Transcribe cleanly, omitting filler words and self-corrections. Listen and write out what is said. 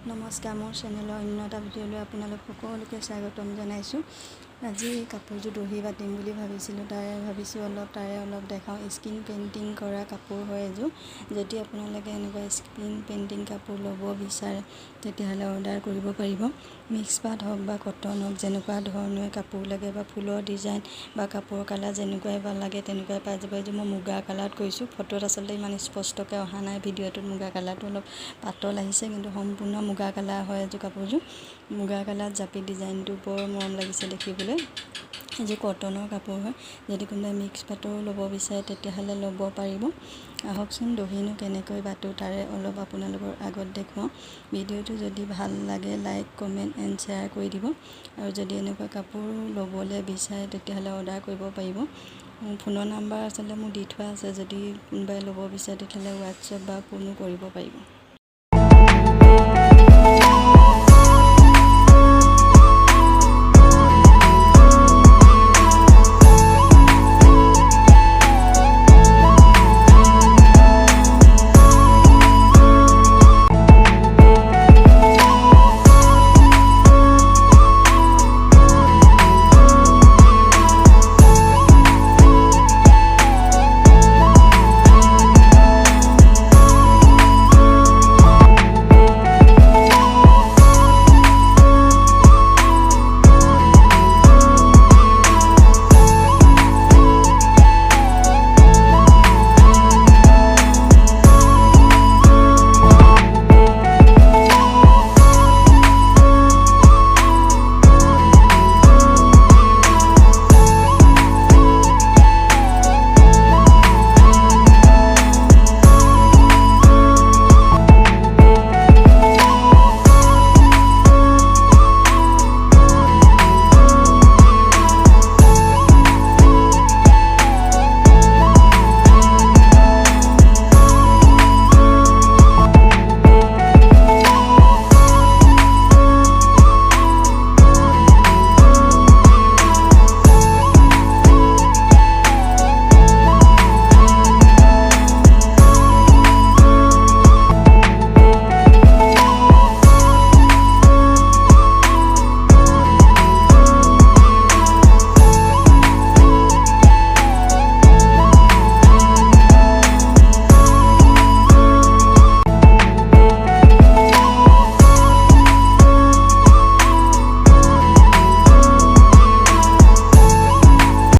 নমস্কাৰ, মোৰ চেনেলৰ অন্য এটা ভিডিঅ'লৈ আপোনালোক সকলোকে স্বাগতম জনাইছোঁ। আজি কাপোৰযোৰ দহি বাতিম বুলি ভাবিছিলোঁ, তাৰে অলপ দেখাওঁ। স্ক্ৰীন পেইণ্টিং কৰা কাপোৰ হয় এযোৰ। যদি আপোনালোকে এনেকুৱা স্ক্ৰীন পেইণ্টিং কাপোৰ ল'ব বিচাৰে তেতিয়াহ'লে অৰ্ডাৰ কৰিব পাৰিব। মিক্স পাট হওক বা কটন হওক, যেনেকুৱা ধৰণৰ কাপোৰ লাগে বা ফুলৰ ডিজাইন বা কাপোৰৰ কালাৰ যেনেকুৱাই বা লাগে তেনেকুৱাই পাই যাব। এইযোৰ মই মুগা কালাৰত কৰিছোঁ। ফটোত আচলতে ইমান স্পষ্টকৈ অহা নাই, ভিডিঅ'টোত মুগা কালাৰটো অলপ পাতল আহিছে, কিন্তু সম্পূৰ্ণ মুগা কালাৰ হয় এযোৰ কাপোৰযোৰ। মুগা কালাৰত জাপি ডিজাইনটো বৰ মৰম লাগিছে দেখিবলৈ। এযোৰ কটনৰ কাপোৰ হয়। যদি কোনোবাই মিক্স পাটৰো ল'ব বিচাৰে তেতিয়াহ'লে ল'ব পাৰিব। আহকচোন দহিনো কেনেকৈ বাতোঁ তাৰে অলপ আপোনালোকৰ আগত দেখুৱাওঁ। ভিডিঅ'টো যদি ভাল লাগে লাইক, কমেণ্ট এণ্ড শ্বেয়াৰ কৰি দিব। আৰু যদি এনেকুৱা কাপোৰ ল'বলৈ বিচাৰে তেতিয়াহ'লে অৰ্ডাৰ কৰিব পাৰিব। ফোনৰ নাম্বাৰ আচলতে মোৰ দি থোৱা আছে, যদি কোনোবাই ল'ব বিচাৰে তেতিয়াহ'লে হোৱাটছএপ বা ফোনো কৰিব পাৰিব।